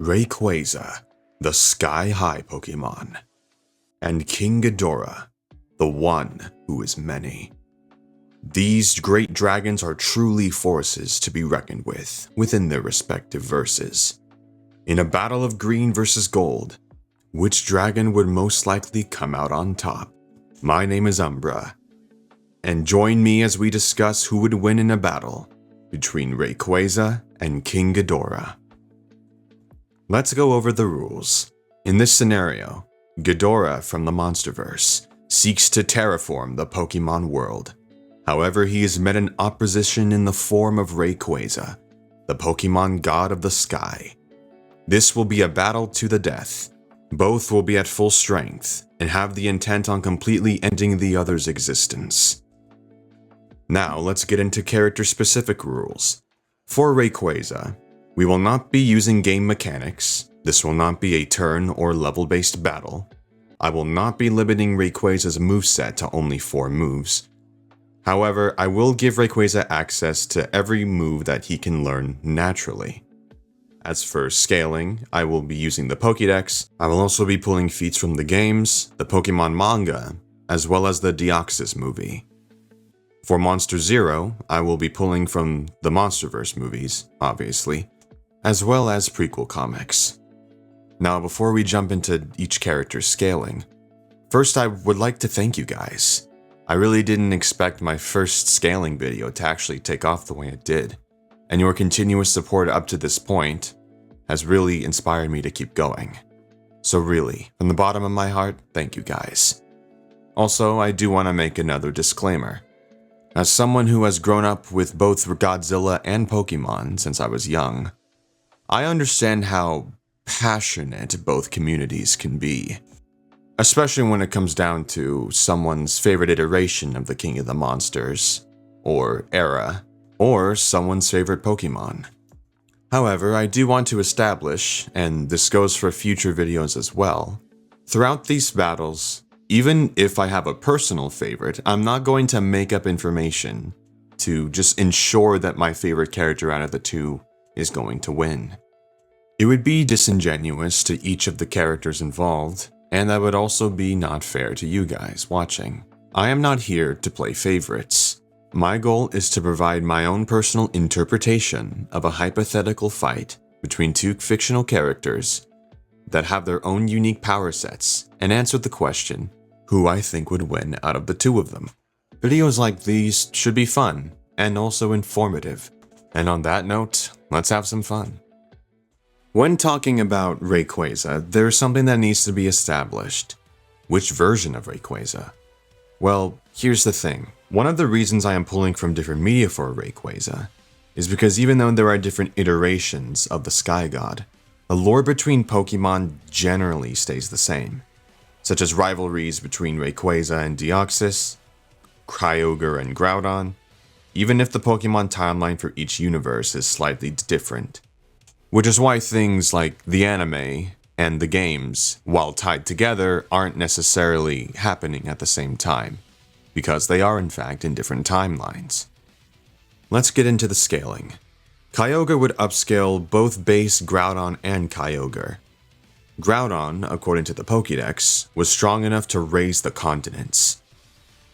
Rayquaza, the sky-high Pokémon, and King Ghidorah, the one who is many. These great dragons are truly forces to be reckoned with within their respective verses. In a battle of green versus gold, which dragon would most likely come out on top? My name is Umbra, and join me as we discuss who would win in a battle between Rayquaza and King Ghidorah. Let's go over the rules. In this scenario, Ghidorah from the Monsterverse seeks to terraform the Pokémon world. However, he is met in opposition in the form of Rayquaza, the Pokémon god of the sky. This will be a battle to the death. Both will be at full strength and have the intent on completely ending the other's existence. Now let's get into character-specific rules. For Rayquaza, we will not be using game mechanics. This will not be a turn or level-based battle. I will not be limiting Rayquaza's moveset to only 4 moves. However, I will give Rayquaza access to every move that he can learn naturally. As for scaling, I will be using the Pokédex. I will also be pulling feats from the games, the Pokémon manga, as well as the Deoxys movie. For Monster Zero, I will be pulling from the Monsterverse movies, obviously, as well as prequel comics. Now, before we jump into each character's scaling, first I would like to thank you guys. I really didn't expect my first scaling video to actually take off the way it did, and your continuous support up to this point has really inspired me to keep going. So really, from the bottom of my heart, thank you guys. Also, I do want to make another disclaimer. As someone who has grown up with both Godzilla and Pokémon since I was young, I understand how passionate both communities can be, especially when it comes down to someone's favorite iteration of the King of the Monsters, or era, or someone's favorite Pokémon. However, I do want to establish, and this goes for future videos as well, throughout these battles, even if I have a personal favorite, I'm not going to make up information to just ensure that my favorite character out of the two is going to win. It would be disingenuous to each of the characters involved, and that would also be not fair to you guys watching. I am not here to play favorites. My goal is to provide my own personal interpretation of a hypothetical fight between two fictional characters that have their own unique power sets and answer the question, who I think would win out of the two of them. Videos like these should be fun and also informative. And on that note, let's have some fun. When talking about Rayquaza, there's something that needs to be established. Which version of Rayquaza? Well, here's the thing. One of the reasons I am pulling from different media for Rayquaza is because even though there are different iterations of the Sky God, the lore between Pokémon generally stays the same, such as rivalries between Rayquaza and Deoxys, Kyogre and Groudon, even if the Pokémon timeline for each universe is slightly different. Which is why things like the anime and the games, while tied together, aren't necessarily happening at the same time, because they are in fact in different timelines. Let's get into the scaling. Kyogre would upscale both base Groudon and Kyogre. Groudon, according to the Pokédex, was strong enough to raise the continents,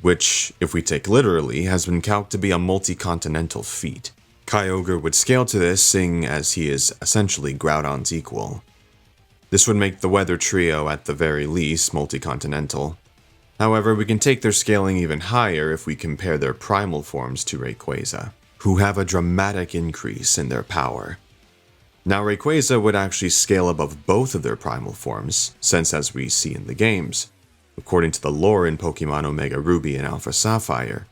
which, if we take literally, has been calculated to be a multi-continental feat. Kyogre would scale to this, seeing as he is essentially Groudon's equal. This would make the weather trio at the very least multi-continental. However, we can take their scaling even higher if we compare their primal forms to Rayquaza, who have a dramatic increase in their power. Now, Rayquaza would actually scale above both of their primal forms, since as we see in the games, according to the lore in Pokémon Omega Ruby and Alpha Sapphire,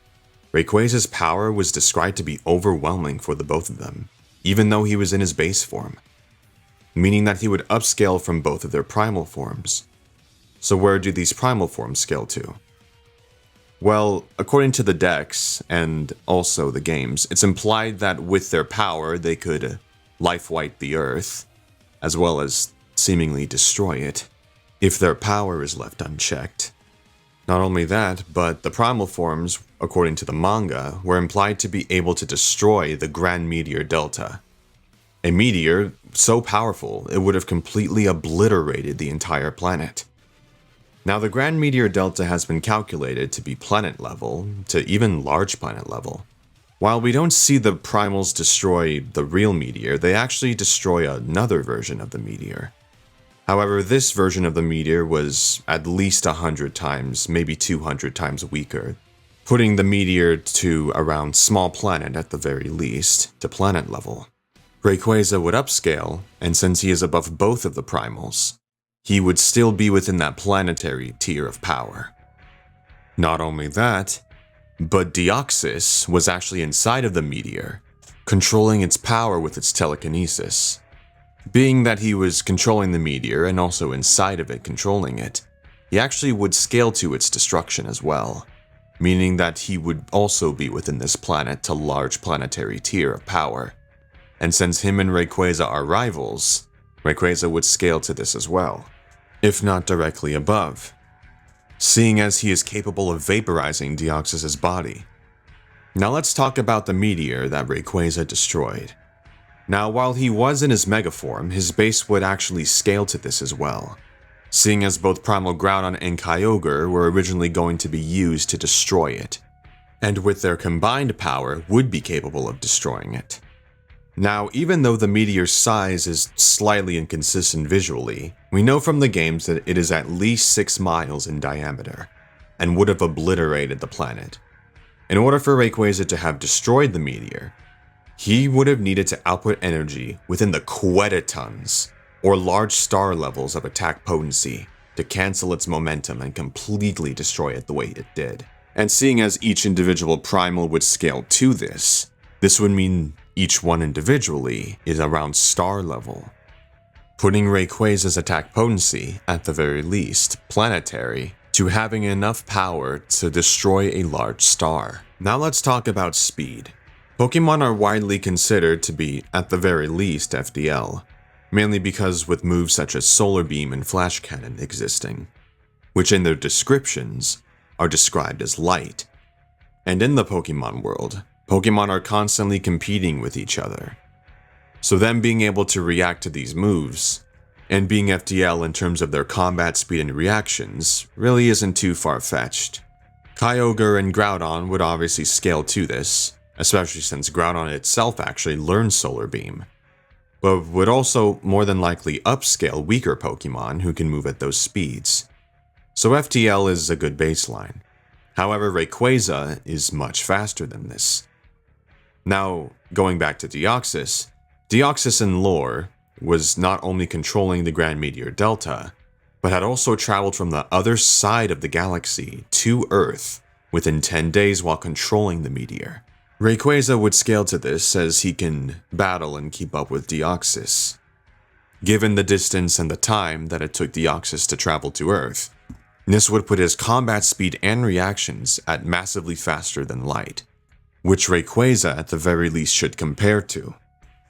Rayquaza's power was described to be overwhelming for the both of them, even though he was in his base form, meaning that he would upscale from both of their primal forms. So where do these primal forms scale to? Well, according to the decks, and also the games, it's implied that with their power they could life-wipe the Earth, as well as seemingly destroy it, if their power is left unchecked. Not only that, but the primal forms, according to the manga, were implied to be able to destroy the Grand Meteor Delta. A meteor so powerful it would have completely obliterated the entire planet. Now, the Grand Meteor Delta has been calculated to be planet level, to even large planet level. While we don't see the primals destroy the real meteor, they actually destroy another version of the meteor. However, this version of the meteor was at least 100 times, maybe 200 times weaker, putting the meteor to around small planet at the very least, to planet level. Rayquaza would upscale, and since he is above both of the primals, he would still be within that planetary tier of power. Not only that, but Deoxys was actually inside of the meteor, controlling its power with its telekinesis. Being that he was controlling the meteor and also inside of it controlling it, he actually would scale to its destruction as well, meaning that he would also be within this planet to large planetary tier of power. And since him and Rayquaza are rivals, Rayquaza would scale to this as well, if not directly above, seeing as he is capable of vaporizing Deoxys' body. Now let's talk about the meteor that Rayquaza destroyed. Now, while he was in his mega form, his base would actually scale to this as well, seeing as both Primal Groudon and Kyogre were originally going to be used to destroy it, and with their combined power would be capable of destroying it. Now, even though the meteor's size is slightly inconsistent visually, we know from the games that it is at least 6 miles in diameter, and would have obliterated the planet. In order for Rayquaza to have destroyed the meteor, he would have needed to output energy within the quettatons, or large star levels of attack potency, to cancel its momentum and completely destroy it the way it did. And seeing as each individual primal would scale to this would mean each one individually is around star level, putting Rayquaza's attack potency, at the very least, planetary, to having enough power to destroy a large star. Now let's talk about speed. Pokemon are widely considered to be, at the very least, FDL, mainly because with moves such as Solar Beam and Flash Cannon existing, which in their descriptions are described as light. And in the Pokemon world, Pokemon are constantly competing with each other. So them being able to react to these moves, and being FDL in terms of their combat speed and reactions, really isn't too far-fetched. Kyogre and Groudon would obviously scale to this, especially since Groudon itself actually learned Solar Beam, but would also more than likely upscale weaker Pokemon who can move at those speeds. So FTL is a good baseline. However, Rayquaza is much faster than this. Now, going back to Deoxys, Deoxys in lore was not only controlling the Grand Meteor Delta, but had also traveled from the other side of the galaxy to Earth within 10 days while controlling the meteor. Rayquaza would scale to this as he can battle and keep up with Deoxys. Given the distance and the time that it took Deoxys to travel to Earth, this would put his combat speed and reactions at massively faster than light, which Rayquaza at the very least should compare to.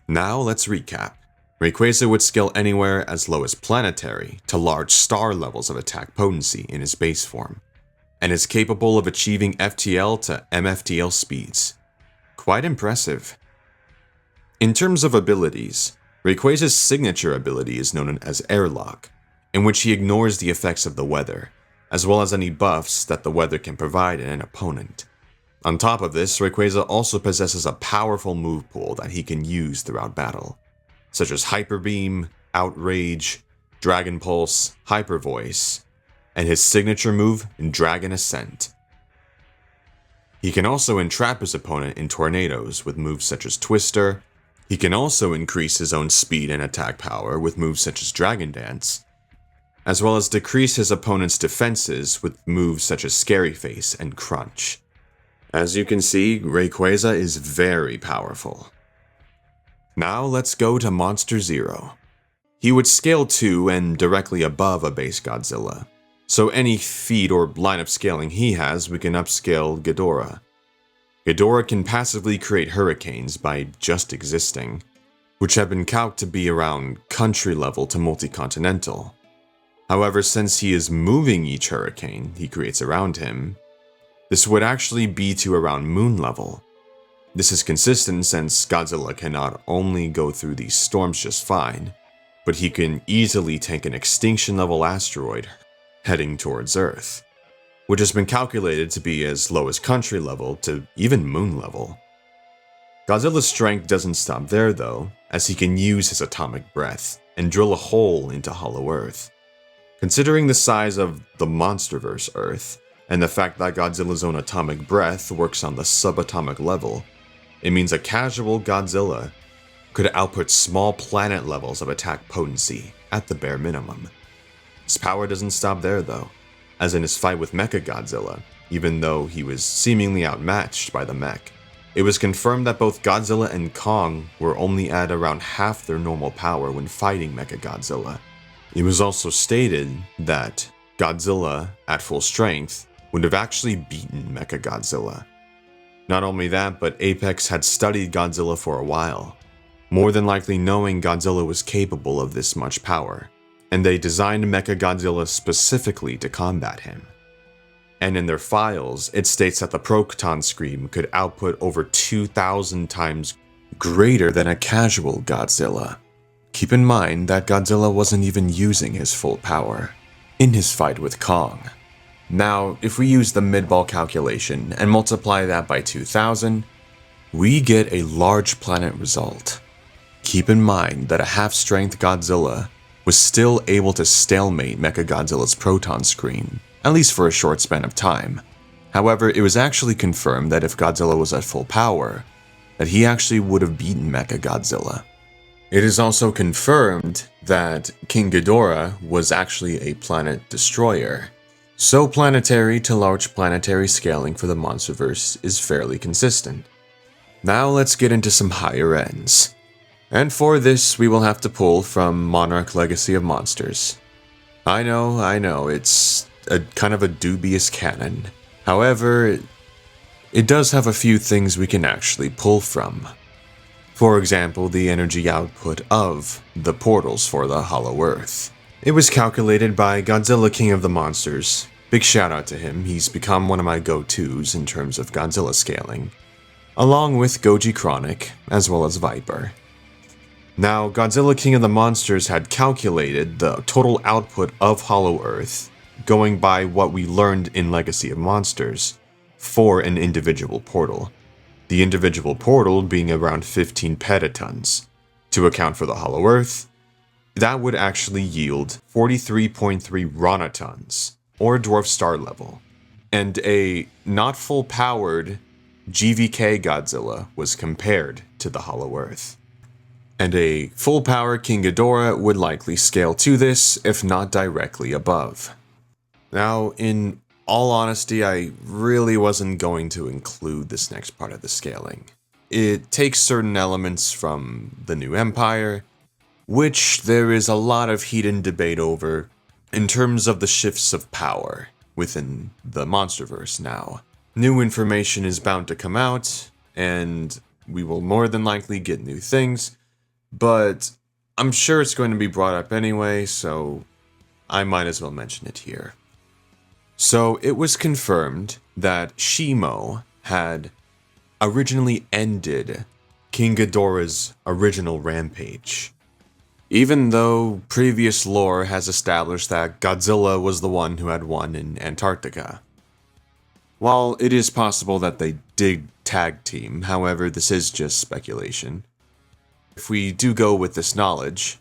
Now let's recap. Rayquaza would scale anywhere as low as planetary to large star levels of attack potency in his base form, and is capable of achieving FTL to MFTL speeds. Quite impressive. In terms of abilities, Rayquaza's signature ability is known as Airlock, in which he ignores the effects of the weather, as well as any buffs that the weather can provide in an opponent. On top of this, Rayquaza also possesses a powerful move pool that he can use throughout battle, such as Hyper Beam, Outrage, Dragon Pulse, Hyper Voice, and his signature move, Dragon Ascent. He can also entrap his opponent in tornadoes with moves such as Twister. He can also increase his own speed and attack power with moves such as Dragon Dance, as well as decrease his opponent's defenses with moves such as Scary Face and Crunch. As you can see, Rayquaza is very powerful. Now let's go to Monster Zero. He would scale to and directly above a base Godzilla, so any feat or line of scaling he has, we can upscale Ghidorah. Ghidorah can passively create hurricanes by just existing, which have been calced to be around country level to multi-continental. However, since he is moving each hurricane he creates around him, this would actually be to around moon level. This is consistent since Godzilla can not only go through these storms just fine, but he can easily tank an extinction level asteroid heading towards Earth, which has been calculated to be as low as country level to even moon level. Godzilla's strength doesn't stop there though, as he can use his atomic breath and drill a hole into Hollow Earth. Considering the size of the Monsterverse Earth, and the fact that Godzilla's own atomic breath works on the subatomic level, it means a casual Godzilla could output small planet levels of attack potency at the bare minimum. His power doesn't stop there though, as in his fight with Mechagodzilla, even though he was seemingly outmatched by the mech. It was confirmed that both Godzilla and Kong were only at around half their normal power when fighting Mechagodzilla. It was also stated that Godzilla, at full strength, would have actually beaten Mechagodzilla. Not only that, but Apex had studied Godzilla for a while, more than likely knowing Godzilla was capable of this much power, and they designed Mechagodzilla specifically to combat him. And in their files, it states that the Proton Scream could output over 2,000 times greater than a casual Godzilla. Keep in mind that Godzilla wasn't even using his full power in his fight with Kong. Now, if we use the midball calculation and multiply that by 2,000, we get a large planet result. Keep in mind that a half-strength Godzilla was still able to stalemate Mechagodzilla's Proton Scream, at least for a short span of time. However, it was actually confirmed that if Godzilla was at full power, that he actually would have beaten Mechagodzilla. It is also confirmed that King Ghidorah was actually a planet destroyer. So planetary to large planetary scaling for the Monsterverse is fairly consistent. Now let's get into some higher ends. And for this, we will have to pull from Monarch Legacy of Monsters. I know, it's a kind of a dubious canon. However, it does have a few things we can actually pull from. For example, the energy output of the portals for the Hollow Earth. It was calculated by Godzilla King of the Monsters. Big shout out to him, he's become one of my go-tos in terms of Godzilla scaling, along with Goji Chronic, as well as Viper. Now, Godzilla King of the Monsters had calculated the total output of Hollow Earth, going by what we learned in Legacy of Monsters, for an individual portal. The individual portal being around 15 petatons. To account for the Hollow Earth, that would actually yield 43.3 ronatons, or dwarf star level. And a not full powered GVK Godzilla was compared to the Hollow Earth. And a full power King Ghidorah would likely scale to this, if not directly above. Now, in all honesty, I really wasn't going to include this next part of the scaling. It takes certain elements from the New Empire, which there is a lot of heat and debate over in terms of the shifts of power within the Monsterverse now. New information is bound to come out, and we will more than likely get new things, but I'm sure it's going to be brought up anyway, so I might as well mention it here. So it was confirmed that Shimo had originally ended King Ghidorah's original rampage, even though previous lore has established that Godzilla was the one who had won in Antarctica. While it is possible that they did tag team, however, this is just speculation. If we do go with this knowledge,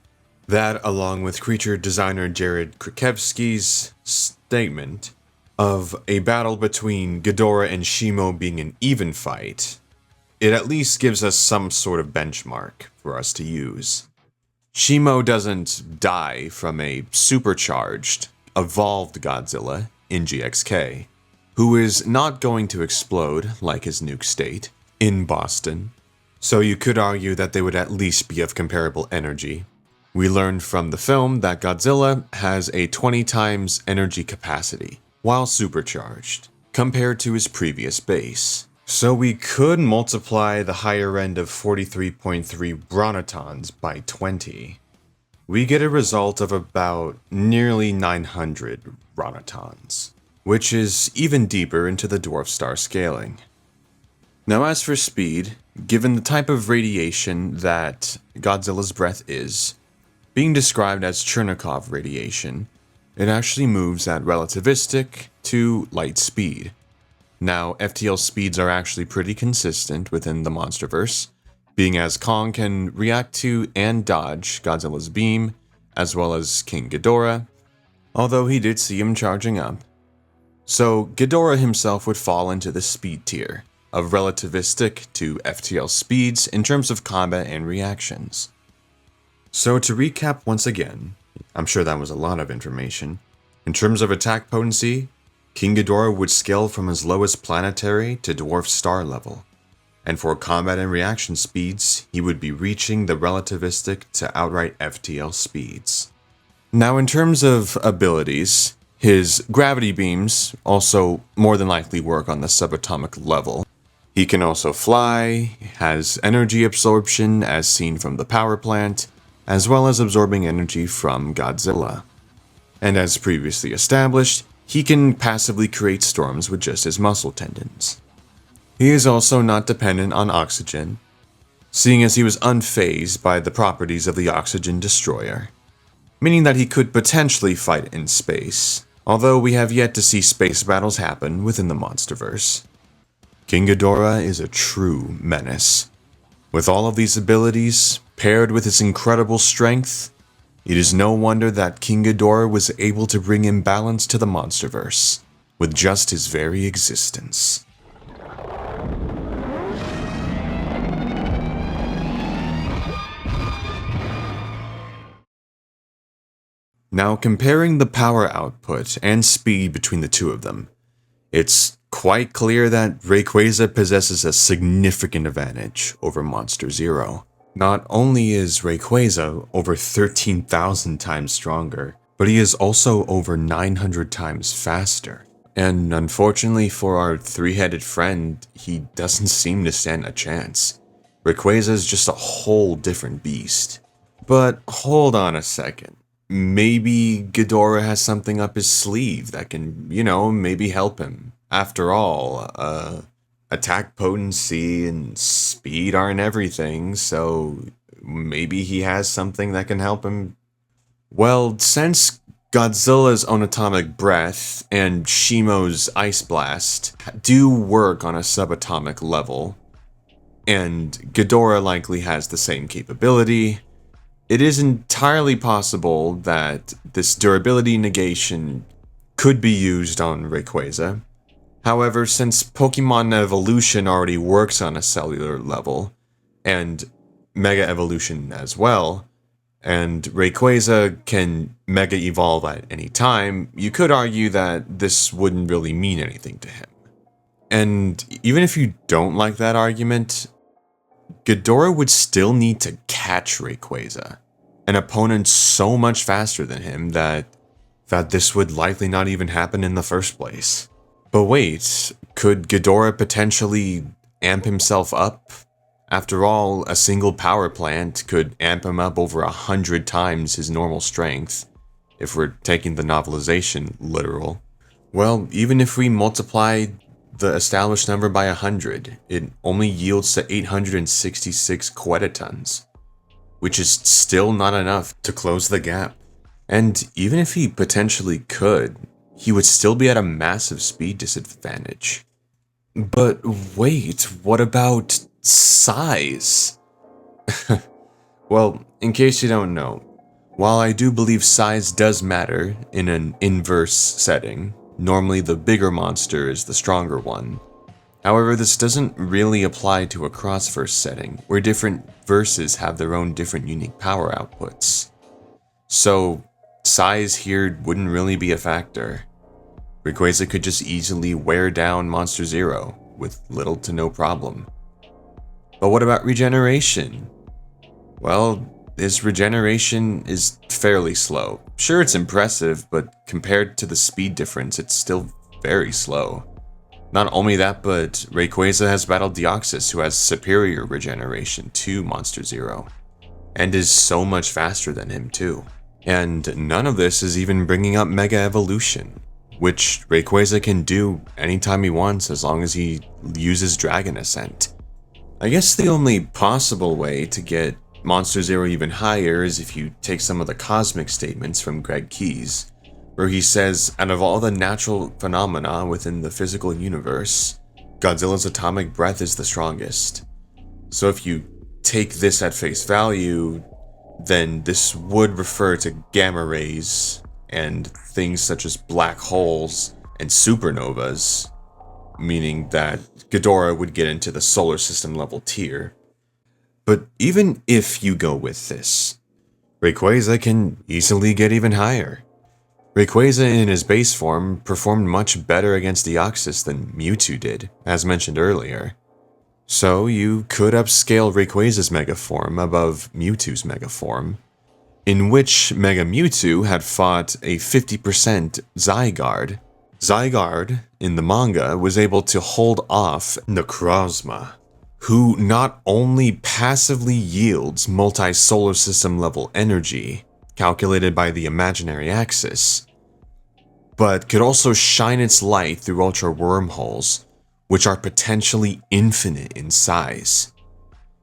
that along with creature designer Jared Krikevsky's statement of a battle between Ghidorah and Shimo being an even fight, it at least gives us some sort of benchmark for us to use. Shimo doesn't die from a supercharged, evolved Godzilla in GXK, who is not going to explode like his nuke state in Boston, so you could argue that they would at least be of comparable energy. We learned from the film that Godzilla has a 20 times energy capacity, while supercharged, compared to his previous base. So we could multiply the higher end of 43.3 bronatons by 20. We get a result of about nearly 900 bronatons, which is even deeper into the dwarf star scaling. Now as for speed, given the type of radiation that Godzilla's breath is, being described as Chernikov radiation, it actually moves at relativistic to light speed. Now, FTL speeds are actually pretty consistent within the Monsterverse, being as Kong can react to and dodge Godzilla's beam, as well as King Ghidorah, although he did see him charging up. So Ghidorah himself would fall into the speed tier of relativistic to FTL speeds in terms of combat and reactions. So to recap once again, I'm sure that was a lot of information. In terms of attack potency, King Ghidorah would scale from as low as planetary to dwarf star level. And for combat and reaction speeds, he would be reaching the relativistic to outright FTL speeds. Now in terms of abilities, his gravity beams also more than likely work on the subatomic level. He can also fly, has energy absorption as seen from the power plant, as well as absorbing energy from Godzilla. And as previously established, he can passively create storms with just his muscle tendons. He is also not dependent on oxygen, seeing as he was unfazed by the properties of the oxygen destroyer, meaning that he could potentially fight in space, although we have yet to see space battles happen within the Monsterverse. King Ghidorah is a true menace. With all of these abilities, paired with his incredible strength, it is no wonder that King Ghidorah was able to bring imbalance to the Monsterverse with just his very existence. Now comparing the power output and speed between the two of them, it's quite clear that Rayquaza possesses a significant advantage over Monster Zero. Not only is Rayquaza over 13,000 times stronger, but he is also over 900 times faster. And unfortunately for our three-headed friend, he doesn't seem to stand a chance. Rayquaza is just a whole different beast. But hold on a second. Maybe Ghidorah has something up his sleeve that can, maybe help him. After all, attack potency and speed aren't everything, so maybe he has something that can help him. Well, since Godzilla's own atomic breath and Shimo's ice blast do work on a subatomic level, and Ghidorah likely has the same capability, it is entirely possible that this durability negation could be used on Rayquaza. However, since Pokemon evolution already works on a cellular level, and Mega Evolution as well, and Rayquaza can Mega Evolve at any time, you could argue that this wouldn't really mean anything to him. And even if you don't like that argument, Ghidorah would still need to catch Rayquaza, an opponent so much faster than him that this would likely not even happen in the first place. But wait, could Ghidorah potentially amp himself up? After all, a single power plant could amp him up over 100 times his normal strength, if we're taking the novelization literal. Well, even if we multiply the established number by 100, it only yields to 866 quetatons, which is still not enough to close the gap. And even if he potentially could, he would still be at a massive speed disadvantage. But wait, what about size? Well, in case you don't know, while I do believe size does matter in an inverse setting, normally the bigger monster is the stronger one. However, this doesn't really apply to a cross-verse setting, where different verses have their own different unique power outputs. So, size here wouldn't really be a factor. Rayquaza could just easily wear down Monster Zero with little to no problem. But what about regeneration? Well, his regeneration is fairly slow. Sure, it's impressive, but compared to the speed difference, it's still very slow. Not only that, but Rayquaza has battled Deoxys, who has superior regeneration to Monster Zero, and is so much faster than him too. And none of this is even bringing up Mega Evolution, which Rayquaza can do anytime he wants as long as he uses Dragon Ascent. I guess the only possible way to get Monster Zero even higher is if you take some of the cosmic statements from Greg Keyes, where he says, out of all the natural phenomena within the physical universe, Godzilla's atomic breath is the strongest. So if you take this at face value, then this would refer to gamma rays and things such as black holes and supernovas, meaning that Ghidorah would get into the solar system level tier. But even if you go with this, Rayquaza can easily get even higher. Rayquaza in his base form performed much better against Deoxys than Mewtwo did, as mentioned earlier. So you could upscale Rayquaza's Mega Form above Mewtwo's Mega Form, in which Mega Mewtwo had fought a 50% Zygarde. Zygarde, in the manga, was able to hold off Necrozma, who not only passively yields multi-solar system level energy, calculated by the imaginary axis, but could also shine its light through ultra wormholes, which are potentially infinite in size.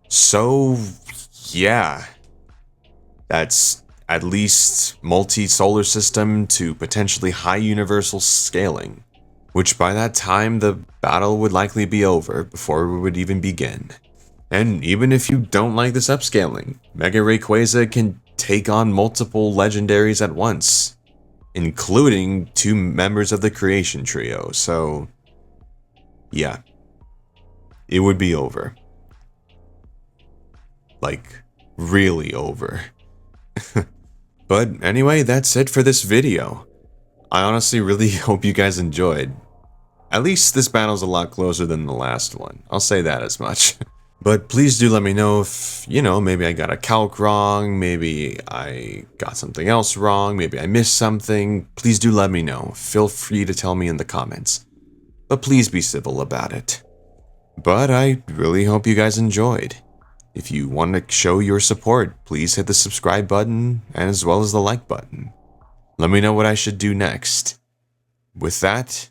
So, yeah, that's at least multi-solar system to potentially high universal scaling, which by that time the battle would likely be over before it would even begin. And even if you don't like this upscaling, Mega Rayquaza can take on multiple legendaries at once, including 2 members of the Creation Trio, so yeah, it would be over. Like, really over. But anyway, that's it for this video. I honestly really hope you guys enjoyed. At least this battle's a lot closer than the last one, I'll say that as much. But please do let me know if, maybe I got a calc wrong, maybe I got something else wrong, maybe I missed something. Please do let me know. Feel free to tell me in the comments. But please be civil about it. But I really hope you guys enjoyed. If you want to show your support, please hit the subscribe button as well as the like button. Let me know what I should do next. With that,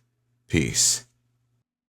peace.